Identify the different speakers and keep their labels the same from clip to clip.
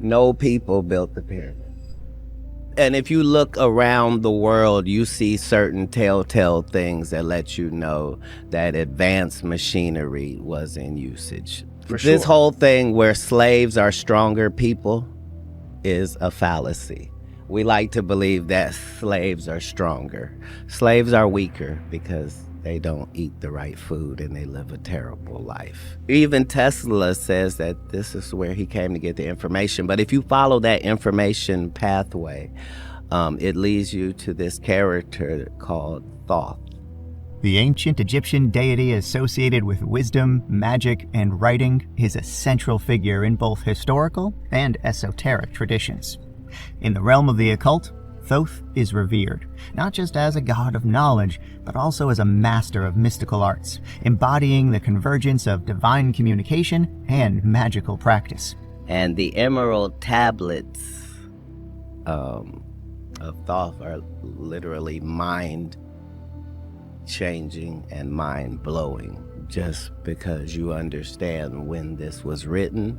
Speaker 1: No people built the pyramids. And if you look around the world, you see certain telltale things that let you know that advanced machinery was in usage.
Speaker 2: For sure.
Speaker 1: This whole thing where slaves are stronger people is a fallacy. We like to believe that slaves are stronger. Slaves are weaker because they don't eat the right food and they live a terrible life. Even Tesla says that this is where he came to get the information. But if you follow that information pathway, it leads you to this character called Thoth.
Speaker 3: The ancient Egyptian deity associated with wisdom, magic, and writing is a central figure in both historical and esoteric traditions. In the realm of the occult, Thoth is revered, not just as a god of knowledge, but also as a master of mystical arts, embodying the convergence of divine communication and magical practice.
Speaker 1: And the emerald tablets of Thoth are literally mind-changing and mind-blowing, just because you understand when this was written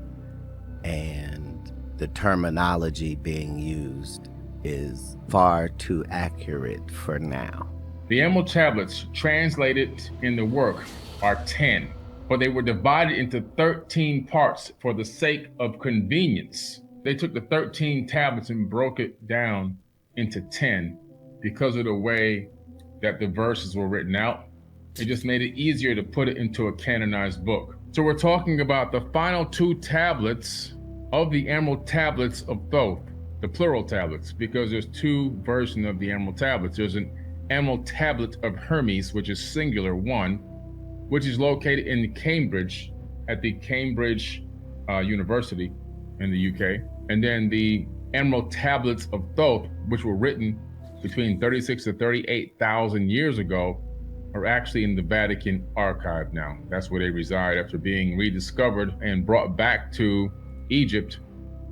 Speaker 1: and the terminology being used is far too accurate for now.
Speaker 2: The emerald tablets translated in the work are 10, but they were divided into 13 parts for the sake of convenience. They took the 13 tablets and broke it down into 10 because of the way that the verses were written out. It just made it easier to put it into a canonized book. So we're talking about the final 2 tablets of the emerald tablets of Thoth. The plural tablets, because there's 2 versions of the emerald tablets. There's an emerald tablet of Hermes, which is singular 1, which is located in Cambridge at the Cambridge University in the UK. And then the emerald tablets of Thoth, which were written between 36 to 38,000 years ago, are actually in the Vatican archive now. That's where they reside after being rediscovered and brought back to Egypt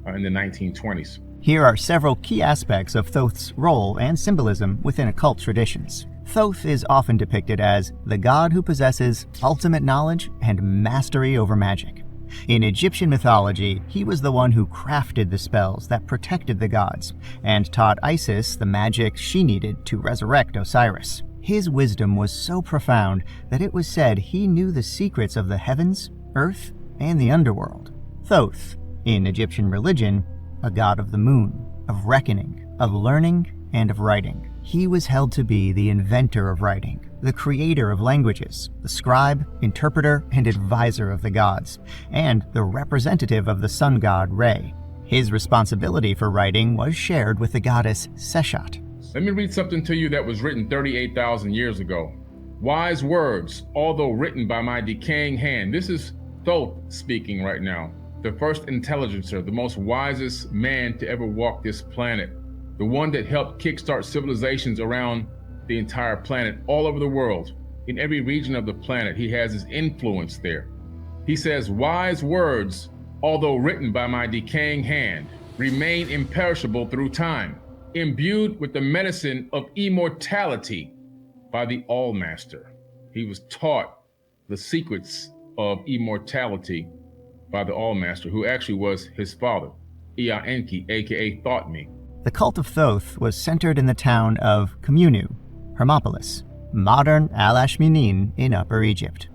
Speaker 2: in the 1920s.
Speaker 3: Here are several key aspects of Thoth's role and symbolism within occult traditions. Thoth is often depicted as the god who possesses ultimate knowledge and mastery over magic. In Egyptian mythology, he was the one who crafted the spells that protected the gods and taught Isis the magic she needed to resurrect Osiris. His wisdom was so profound that it was said he knew the secrets of the heavens, earth, and the underworld. Thoth, in Egyptian religion, a god of the moon, of reckoning, of learning, and of writing. He was held to be the inventor of writing, the creator of languages, the scribe, interpreter, and advisor of the gods, and the representative of the sun god Re. His responsibility for writing was shared with the goddess Seshat.
Speaker 2: Let me read something to you that was written 38,000 years ago. Wise words, although written by my decaying hand. This is Thoth speaking right now. The first intelligencer, the most wisest man to ever walk this planet. The one that helped kickstart civilizations around the entire planet, all over the world. In every region of the planet, he has his influence there. He says, wise words, although written by my decaying hand, remain imperishable through time, imbued with the medicine of immortality by the All-Master. He was taught the secrets of immortality by the All-Master, who actually was his father, Ea Enki, aka Thought Me.
Speaker 3: The cult of Thoth was centered in the town of Khmunu, Hermopolis, modern Al-Ashminin in Upper Egypt.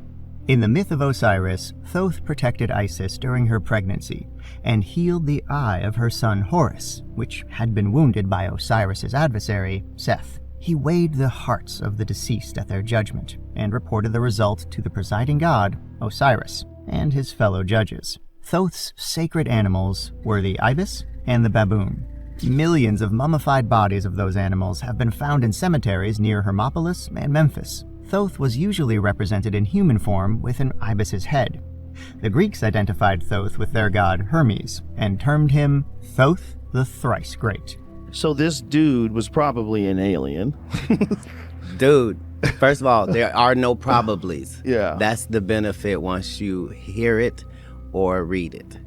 Speaker 3: In the myth of Osiris, Thoth protected Isis during her pregnancy and healed the eye of her son Horus, which had been wounded by Osiris's adversary, Seth. He weighed the hearts of the deceased at their judgment and reported the result to the presiding god, Osiris, and his fellow judges. Thoth's sacred animals were the ibis and the baboon. Millions of mummified bodies of those animals have been found in cemeteries near Hermopolis and Memphis. Thoth was usually represented in human form with an ibis's head. The Greeks identified Thoth with their god Hermes and termed him Thoth the Thrice Great.
Speaker 4: So this dude was probably an alien.
Speaker 1: Dude, first of all, there are no probablys.
Speaker 4: Yeah.
Speaker 1: That's the benefit once you hear it or read it,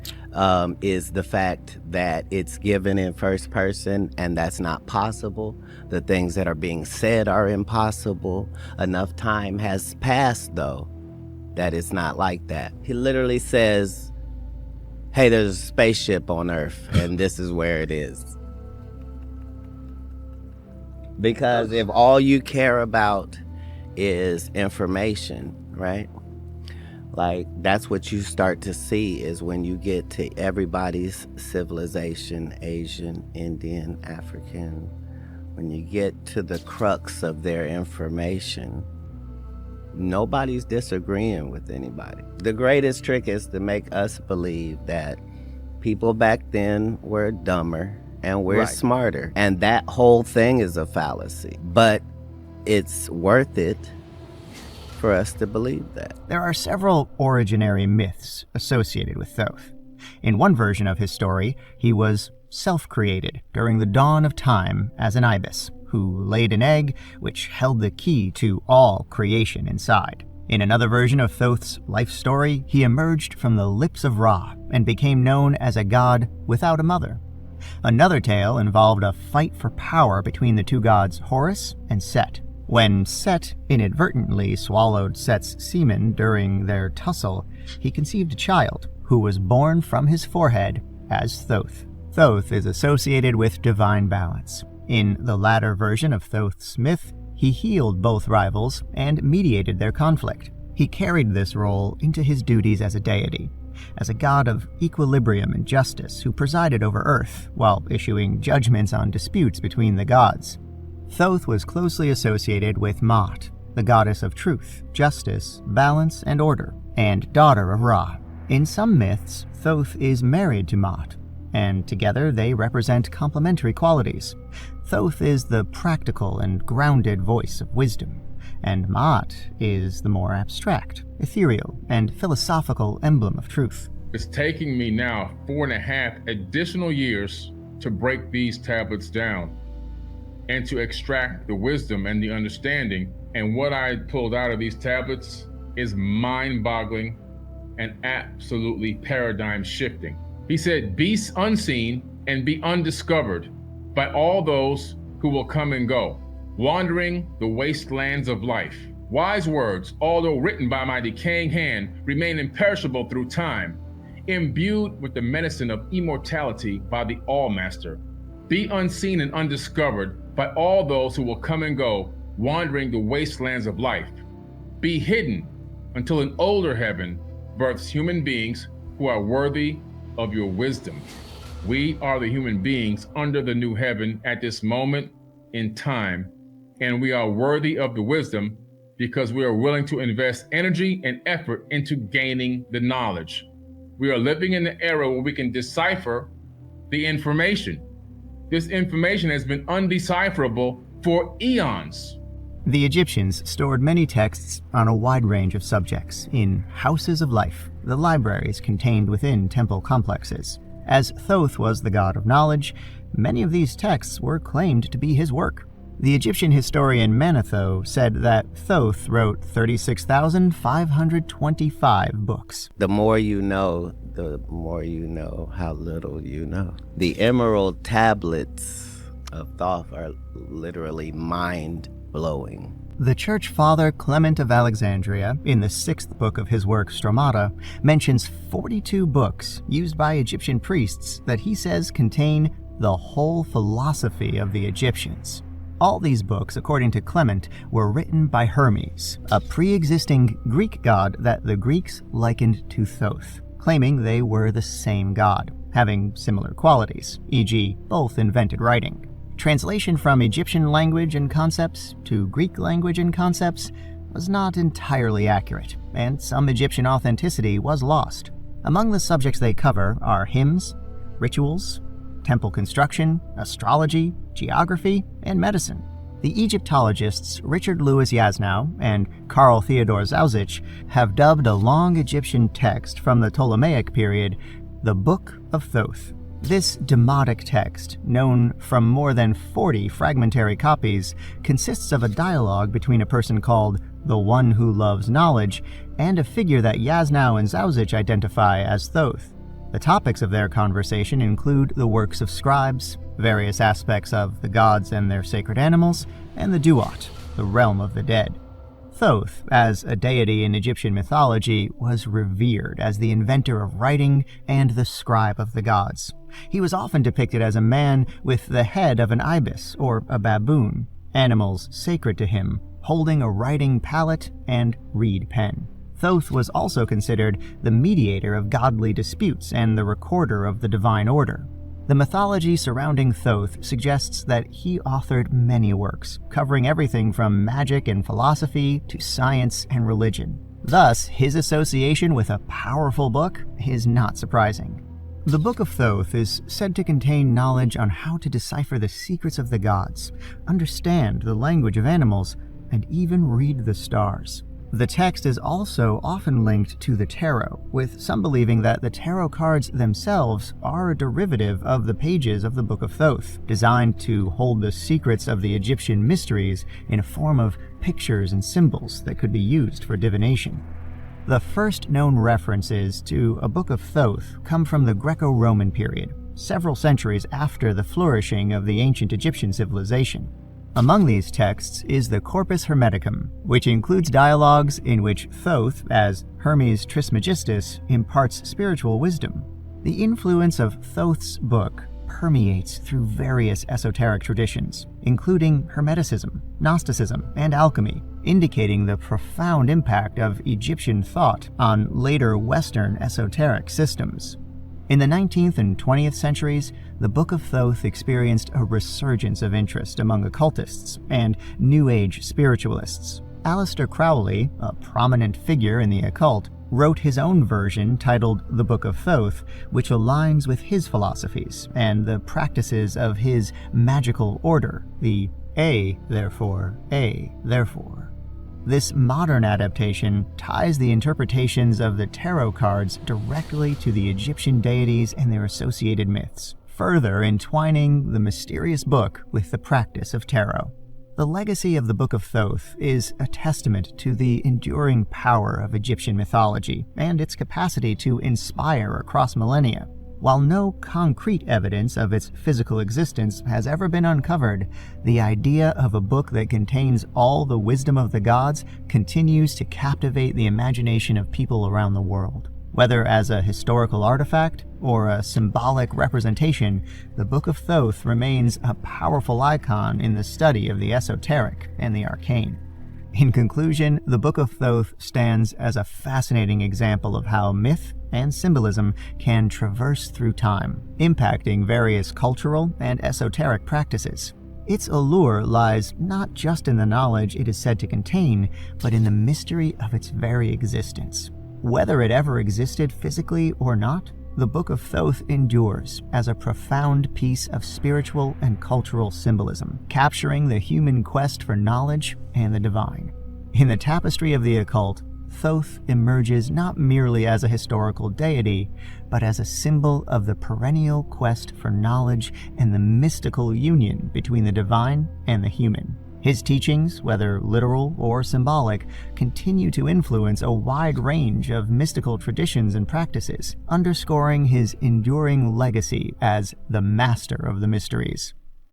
Speaker 1: is the fact that it's given in first person, and that's not possible. The things that are being said are impossible. Enough time has passed, though, that it's not like that. He literally says, hey, there's a spaceship on Earth, and this is where it is. Because if all you care about is information, right? Like, that's what you start to see is when you get to everybody's civilization, Asian, Indian, African, when you get to the crux of their information, nobody's disagreeing with anybody. The greatest trick is to make us believe that people back then were dumber and we're smarter. And that whole thing is a fallacy. But it's worth it for us to believe that.
Speaker 3: There are several originary myths associated with Thoth. In one version of his story, he was self-created during the dawn of time as an ibis, who laid an egg which held the key to all creation inside. In another version of Thoth's life story, he emerged from the lips of Ra and became known as a god without a mother. Another tale involved a fight for power between the two gods Horus and Set. When Set inadvertently swallowed Set's semen during their tussle, he conceived a child who was born from his forehead as Thoth. Thoth is associated with divine balance. In the latter version of Thoth's myth, he healed both rivals and mediated their conflict. He carried this role into his duties as a deity, as a god of equilibrium and justice who presided over Earth while issuing judgments on disputes between the gods. Thoth was closely associated with Maat, the goddess of truth, justice, balance, and order, and daughter of Ra. In some myths, Thoth is married to Maat, and together they represent complementary qualities. Thoth is the practical and grounded voice of wisdom, and Maat is the more abstract, ethereal, and philosophical emblem of truth.
Speaker 2: It's taking me now 4.5 additional years to break these tablets down and to extract the wisdom and the understanding. And what I pulled out of these tablets is mind-boggling and absolutely paradigm shifting. He said, be unseen and be undiscovered by all those who will come and go, wandering the wastelands of life. Wise words, although written by my decaying hand, remain imperishable through time, imbued with the medicine of immortality by the All-Master. Be unseen and undiscovered by all those who will come and go, wandering the wastelands of life. Be hidden until an older heaven births human beings who are worthy of your wisdom. We are the human beings under the new heaven at this moment in time, and we are worthy of the wisdom because we are willing to invest energy and effort into gaining the knowledge. We are living in the era where we can decipher the information. This information has been undecipherable for eons.
Speaker 3: The Egyptians stored many texts on a wide range of subjects in houses of life, the libraries contained within temple complexes. As Thoth was the god of knowledge, many of these texts were claimed to be his work. The Egyptian historian Manetho said that Thoth wrote 36,525 books.
Speaker 1: The more you know, the more you know how little you know. The emerald tablets of Thoth are literally mind-blowing.
Speaker 3: The church father Clement of Alexandria, in the 6th book of his work Stromata, mentions 42 books used by Egyptian priests that he says contain the whole philosophy of the Egyptians. All these books, according to Clement, were written by Hermes, a pre-existing Greek god that the Greeks likened to Thoth, claiming they were the same god, having similar qualities, e.g., both invented writing. Translation from Egyptian language and concepts to Greek language and concepts was not entirely accurate, and some Egyptian authenticity was lost. Among the subjects they cover are hymns, rituals, temple construction, astrology, geography, and medicine. The Egyptologists Richard Louis Yasnow and Carl Theodor Zauzich have dubbed a long Egyptian text from the Ptolemaic period the Book of Thoth. This demotic text, known from more than 40 fragmentary copies, consists of a dialogue between a person called the One Who Loves Knowledge and a figure that Yasnow and Zauzich identify as Thoth. The topics of their conversation include the works of scribes, various aspects of the gods and their sacred animals, and the Duat, the realm of the dead. Thoth, as a deity in Egyptian mythology, was revered as the inventor of writing and the scribe of the gods. He was often depicted as a man with the head of an ibis or a baboon, animals sacred to him, holding a writing palette and reed pen. Thoth was also considered the mediator of godly disputes and the recorder of the divine order. The mythology surrounding Thoth suggests that he authored many works, covering everything from magic and philosophy to science and religion. Thus, his association with a powerful book is not surprising. The Book of Thoth is said to contain knowledge on how to decipher the secrets of the gods, understand the language of animals, and even read the stars. The text is also often linked to the tarot, with some believing that the tarot cards themselves are a derivative of the pages of the Book of Thoth, designed to hold the secrets of the Egyptian mysteries in a form of pictures and symbols that could be used for divination. The first known references to a Book of Thoth come from the Greco-Roman period, several centuries after the flourishing of the ancient Egyptian civilization. Among these texts is the Corpus Hermeticum, which includes dialogues in which Thoth, as Hermes Trismegistus, imparts spiritual wisdom. The influence of Thoth's book permeates through various esoteric traditions, including Hermeticism, Gnosticism, and alchemy, indicating the profound impact of Egyptian thought on later Western esoteric systems. In the 19th and 20th centuries, the Book of Thoth experienced a resurgence of interest among occultists and New Age spiritualists. Aleister Crowley, a prominent figure in the occult, wrote his own version titled The Book of Thoth, which aligns with his philosophies and the practices of his magical order, the A, therefore, A, therefore. This modern adaptation ties the interpretations of the tarot cards directly to the Egyptian deities and their associated myths, further entwining the mysterious book with the practice of tarot. The legacy of the Book of Thoth is a testament to the enduring power of Egyptian mythology and its capacity to inspire across millennia. While no concrete evidence of its physical existence has ever been uncovered, the idea of a book that contains all the wisdom of the gods continues to captivate the imagination of people around the world. Whether as a historical artifact or a symbolic representation, the Book of Thoth remains a powerful icon in the study of the esoteric and the arcane. In conclusion, the Book of Thoth stands as a fascinating example of how myth and symbolism can traverse through time, impacting various cultural and esoteric practices. Its allure lies not just in the knowledge it is said to contain, but in the mystery of its very existence. Whether it ever existed physically or not, the Book of Thoth endures as a profound piece of spiritual and cultural symbolism, capturing the human quest for knowledge and the divine. In the tapestry of the occult, Thoth emerges not merely as a historical deity, but as a symbol of the perennial quest for knowledge and the mystical union between the divine and the human. His teachings, whether literal or symbolic, continue to influence a wide range of mystical traditions and practices, underscoring his enduring legacy as the master of the mysteries.